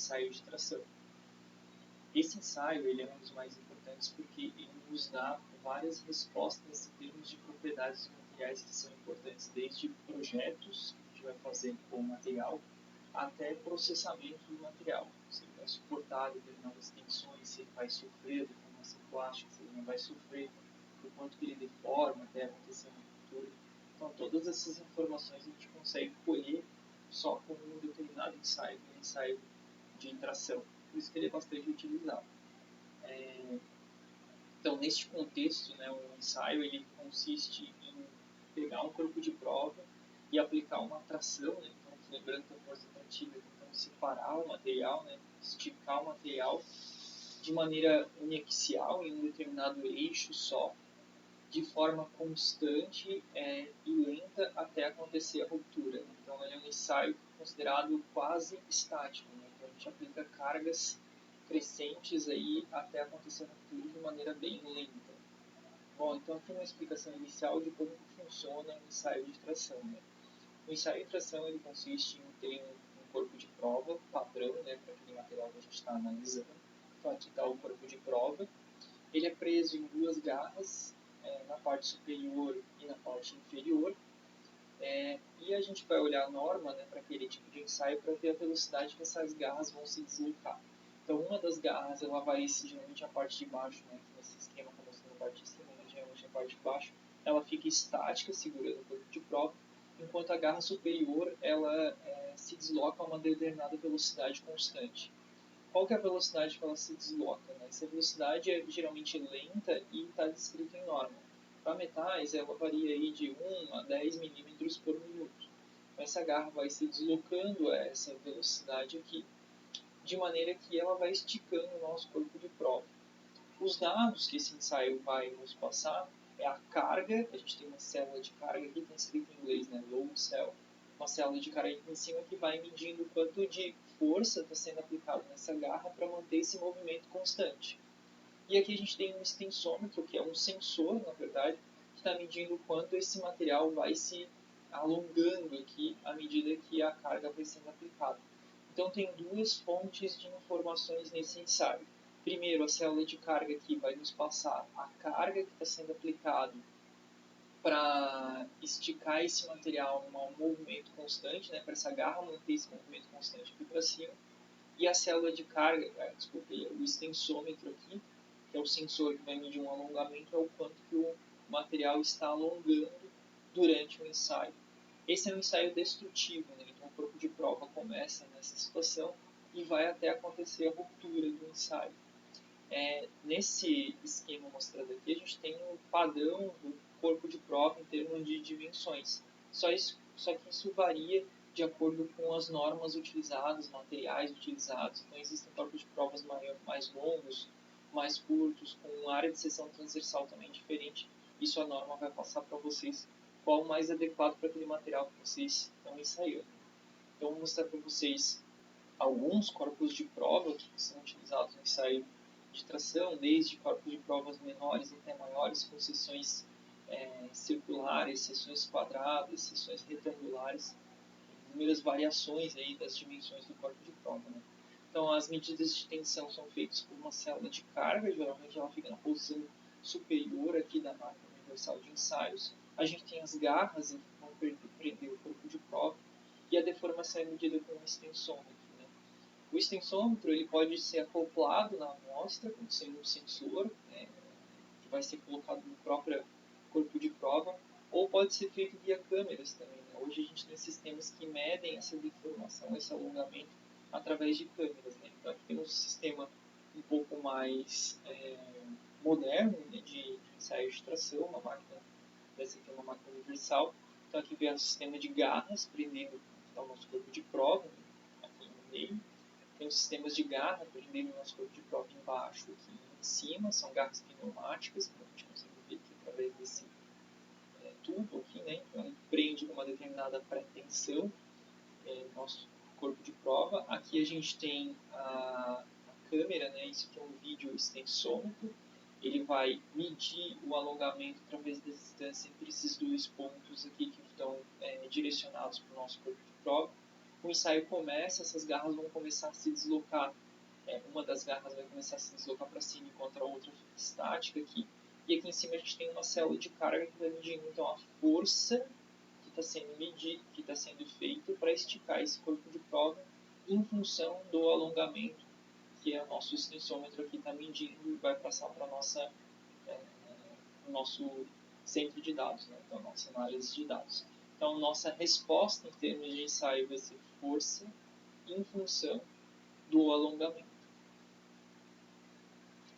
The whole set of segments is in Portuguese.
ensaio de tração. Esse ensaio ele é um dos mais importantes porque ele nos dá várias respostas em termos de propriedades dos materiais que são importantes, desde projetos que a gente vai fazer com o material, até processamento do material. Se ele vai suportar determinadas tensões, se ele vai sofrer deformação plástica, se ele não vai sofrer, o quanto que ele deforma até acontecer uma ruptura. Então, todas essas informações a gente consegue colher só com um determinado ensaio, um ensaio de tração. Por isso que ele é bastante utilizado. Então, neste contexto, né, o ensaio ele consiste em pegar um corpo de prova e aplicar uma tração, né? Então, lembrando que a força trativa é tentando separar o material, né, esticar o material de maneira uniaxial em um determinado eixo só, de forma constante e lenta até acontecer a ruptura. Então, ele é um ensaio considerado quase estático, né? Então, a gente aplica cargas crescentes aí até acontecer a ruptura de maneira bem lenta. Bom, então aqui uma explicação inicial de como funciona o ensaio de tração, né? O ensaio de tração ele consiste em ter um corpo de prova padrão, né, para aquele material que a gente está analisando. Então aqui está o corpo de prova. Ele é preso em duas garras, na parte superior e na parte inferior. E a gente vai olhar a norma, né, para aquele tipo de ensaio para ver a velocidade que essas garras vão se deslocar. Então, uma das garras ela vai geralmente a parte de baixo, né, que nesse esquema está mostrando a parte de cima, mas geralmente a parte de baixo, ela fica estática, segurando o corpo de prova, enquanto a garra superior ela se desloca a uma determinada velocidade constante. Qual que é a velocidade que ela se desloca? Né? Essa velocidade é geralmente lenta e está descrita em norma. Para metais, ela varia aí de 1 a 10 milímetros por minuto. Essa garra vai se deslocando a essa velocidade aqui, de maneira que ela vai esticando o nosso corpo de prova. Os dados que esse ensaio vai nos passar é a carga, a gente tem uma célula de carga aqui, tem escrito em inglês, né, load cell, uma célula de carga aqui em cima que vai medindo o quanto de força está sendo aplicado nessa garra para manter esse movimento constante. E aqui a gente tem um extensômetro, que é um sensor, na verdade, que está medindo o quanto esse material vai se alongando aqui à medida que a carga vai sendo aplicada. Então tem duas fontes de informações nesse ensaio. Primeiro, a célula de carga aqui vai nos passar a carga que está sendo aplicada para esticar esse material em um movimento constante, né, para essa garra manter esse movimento constante aqui para cima. E a célula de carga, o extensômetro aqui, que é o sensor que vai medir um alongamento, é o quanto que o material está alongando durante o ensaio. Esse é um ensaio destrutivo, né? Então o corpo de prova começa nessa situação e vai até acontecer a ruptura do ensaio. Nesse esquema mostrado aqui, a gente tem um padrão do corpo de prova em termos de dimensões. Só que isso varia de acordo com as normas utilizadas, materiais utilizados. Então, existem corpos de provas mais longos, mais curtos, com área de seção transversal também diferente. Isso a norma vai passar para vocês qual o mais adequado para aquele material que vocês estão ensaiando. Então, vou mostrar para vocês alguns corpos de prova que são utilizados no ensaio de tração, desde corpos de provas menores até maiores, com seções circulares, seções quadradas, seções retangulares, inúmeras variações aí das dimensões do corpo de prova. Né? Então, as medidas de tensão são feitas por uma célula de carga, geralmente ela fica na posição superior aqui da máquina universal de ensaios. A gente tem as garras que vão prender o corpo de prova, e a deformação é medida com um extensômetro. Né? O extensômetro ele pode ser acoplado na amostra, como sendo um sensor, né, que vai ser colocado no próprio corpo de prova, ou pode ser feito via câmeras também. Né? Hoje a gente tem sistemas que medem essa deformação, esse alongamento, através de câmeras. Né? Então aqui temos um sistema um pouco mais moderno, né, de ensaio de tração, uma máquina, essa aqui é uma máquina universal. Então aqui vem o sistema de garras prendendo o nosso corpo de prova, né, aqui no meio. Tem os sistemas de garra prendendo o nosso corpo de prova embaixo, aqui em cima, são garras pneumáticas, como a gente consegue ver aqui através desse tubo aqui, né? Então ele prende com uma determinada pretensão nosso corpo de prova. Aqui a gente tem a câmera, né? Isso aqui é um vídeo extensômetro. Ele vai medir o alongamento através da distância entre esses dois pontos aqui que estão direcionados para o nosso corpo de prova. o ensaio começa, essas garras vão começar a se deslocar. Uma das garras vai começar a se deslocar para cima enquanto a outra fica estática aqui. E aqui em cima a gente tem uma célula de carga que vai medindo então a força que está sendo medida, que está sendo feita para esticar esse corpo de prova em função do alongamento que o nosso extensômetro aqui está medindo e vai passar para o nosso centro de dados, né? Então, nossa análise de dados. Então, nossa resposta em termos de ensaio vai ser força em função do alongamento.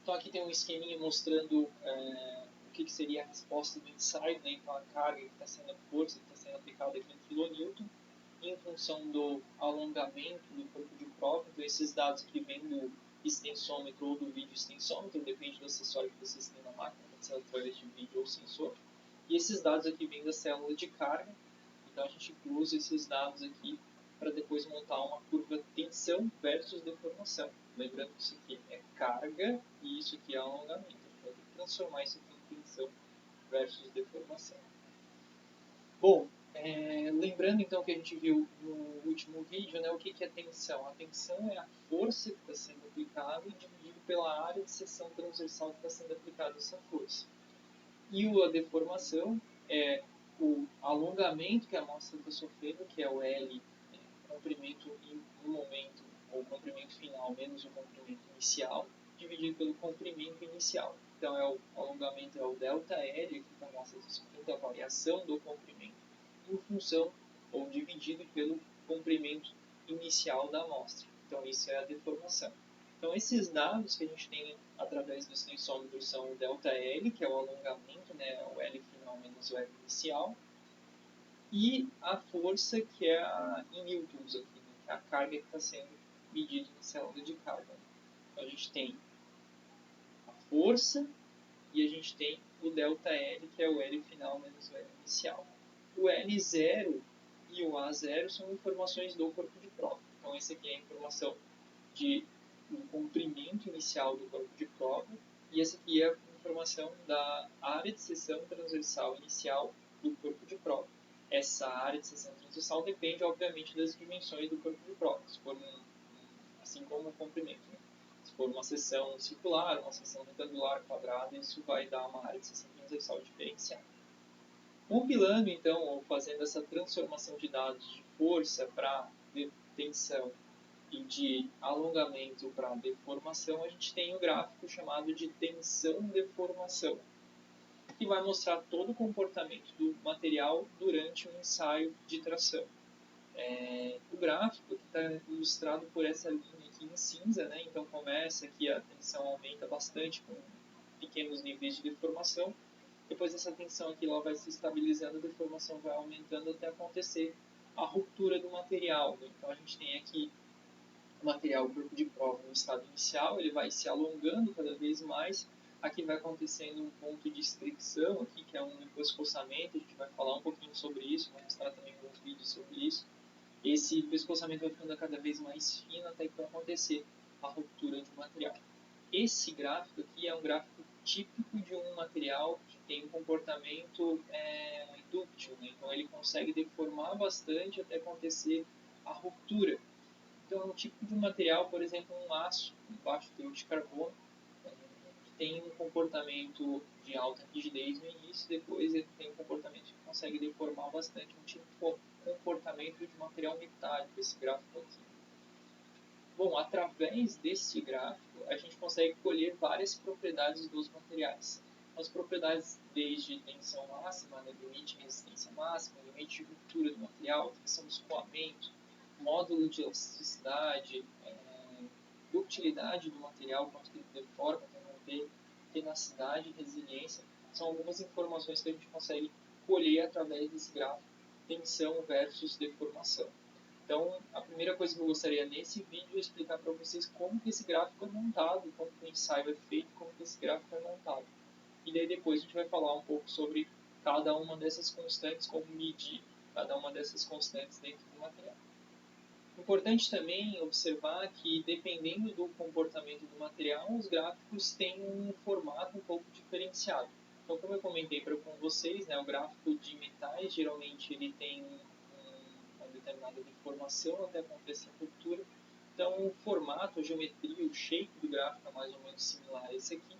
Então, aqui tem um esqueminha mostrando o que seria a resposta do ensaio, né? Então, a carga que está sendo a força que está sendo aplicada aqui em kN, em função do alongamento do corpo de prova. Então, esses dados que vêm do extensômetro ou do vídeo extensômetro, depende do acessório que vocês têm na máquina, pode ser através de vídeo ou sensor. E esses dados aqui vêm da célula de carga. Então, a gente cruza esses dados aqui para depois montar uma curva tensão versus deformação. Lembrando que isso aqui é carga e isso aqui é alongamento. A gente vai ter que transformar isso aqui em tensão versus deformação. Bom, lembrando então que a gente viu no último vídeo, né, o que é tensão? A tensão é a força que está sendo aplicada dividido pela área de seção transversal que está sendo aplicada essa força. E a deformação é o alongamento que a amostra está sofrendo, que é o L, comprimento no momento, ou comprimento final menos o comprimento inicial, dividido pelo comprimento inicial. Então, o alongamento é o ΔL, que a amostra está sofrendo, a variação do comprimento, em função ou dividido pelo comprimento inicial da amostra. Então, isso é a deformação. Então, esses dados que a gente tem através do extensômetro são o ΔL, que é o alongamento, né, o L final menos o L inicial, e a força, que é em newtons aqui, né, que é a carga que está sendo medida na célula de carga. Então, a gente tem a força e a gente tem o ΔL, que é o L final menos o L inicial. O L0 e o A0 são informações do corpo de prova. Então, essa aqui é a informação do comprimento inicial do corpo de prova, e essa aqui é a informação da área de seção transversal inicial do corpo de prova. Essa área de seção transversal depende, obviamente, das dimensões do corpo de prova, se for assim como o comprimento. Né? Se for uma seção circular, uma seção retangular, quadrada, isso vai dar uma área de seção transversal diferenciada. Compilando, então, ou fazendo essa transformação de dados de força para tensão e de alongamento para deformação, a gente tem um gráfico chamado de tensão-deformação, que vai mostrar todo o comportamento do material durante um ensaio de tração. O gráfico está ilustrado por essa linha aqui em cinza, né? Então começa que a tensão aumenta bastante com pequenos níveis de deformação. Depois essa tensão aqui ela vai se estabilizando, a deformação vai aumentando até acontecer a ruptura do material. Né? Então a gente tem aqui o material, o corpo de prova no estado inicial, ele vai se alongando cada vez mais. Aqui vai acontecendo um ponto de fricção, aqui, que é um pescoçamento, a gente vai falar um pouquinho sobre isso, vou mostrar também alguns vídeos sobre isso. Esse pescoçamento vai ficando cada vez mais fino até que vai acontecer a ruptura de material. Esse gráfico aqui é um gráfico típico de um material que tem um comportamento dúctil, né? Então ele consegue deformar bastante até acontecer a ruptura. Então é um tipo de material, por exemplo, um aço, um baixo teor de carbono, que tem um comportamento de alta rigidez no início, depois ele tem um comportamento que consegue deformar bastante, um tipo de comportamento de material metálico, esse gráfico aqui. Bom, através desse gráfico, a gente consegue colher várias propriedades dos materiais. As propriedades desde tensão máxima, né, limite de resistência máxima, limite de ruptura do material, tensão de escoamento, módulo de elasticidade, ductilidade do material, quanto que ele deforma, tenacidade e resiliência, são algumas informações que a gente consegue colher através desse gráfico, tensão versus deformação. Então, a primeira coisa que eu gostaria nesse vídeo é explicar para vocês como que esse gráfico é montado, como que o ensaio é feito, como que esse gráfico é montado. E daí depois a gente vai falar um pouco sobre cada uma dessas constantes, como medir cada uma dessas constantes dentro do material. Importante também observar que, dependendo do comportamento do material, os gráficos têm um formato um pouco diferenciado. Então, como eu comentei com vocês, né, o gráfico de metais, geralmente ele tem uma determinada deformação até acontecer a ruptura. Então, o formato, a geometria, o shape do gráfico é mais ou menos similar a esse aqui.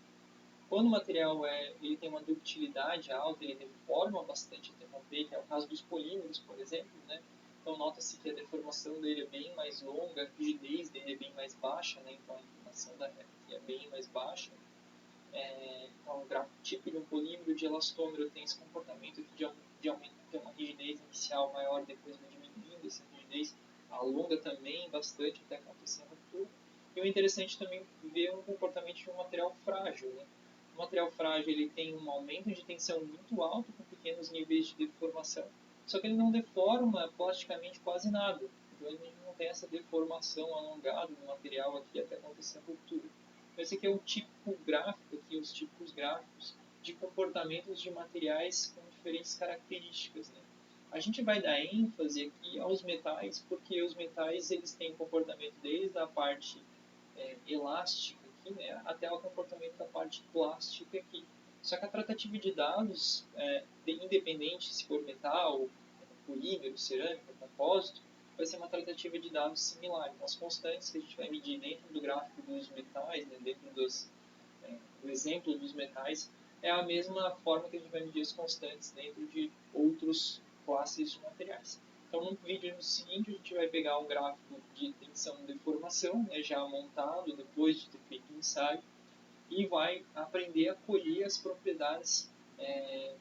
Quando o material ele tem uma ductilidade alta, ele deforma bastante até romper, que é o caso dos polímeros, por exemplo, né? Então, nota-se que a deformação dele é bem mais longa, a rigidez dele é bem mais baixa, né? Então, a inclinação da reta aqui é bem mais baixa. Então, o gráfico tipo de um polímero de elastômero tem esse comportamento aqui de aumentar uma rigidez inicial maior, depois vai diminuindo essa rigidez, alonga também bastante até acontecer a ruptura. E o interessante também ver um comportamento de um material frágil, né? O material frágil ele tem um aumento de tensão muito alto com pequenos níveis de deformação, só que ele não deforma plasticamente quase nada. Então ele não tem essa deformação alongada no material aqui até acontecer a ruptura. Esse aqui é o típico gráfico, aqui, os típicos gráficos de comportamentos de materiais com diferentes características, né? A gente vai dar ênfase aqui aos metais, porque os metais eles têm comportamento desde a parte elástica aqui, né, até o comportamento da parte plástica aqui. Só que a tratativa de dados, independente se for metal, polímero, cerâmica, compósito, vai ser uma tratativa de dados similar. Então, as constantes que a gente vai medir dentro do gráfico dos metais, né, dentro do exemplo dos metais, é a mesma forma que a gente vai medir as constantes dentro de outras classes de materiais. Então, no vídeo seguinte, a gente vai pegar um gráfico de tensão e deformação, né, já montado depois de ter feito o ensaio, e vai aprender a colher as propriedades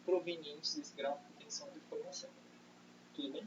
provenientes desse gráfico de tensão e deformação. Tudo bem?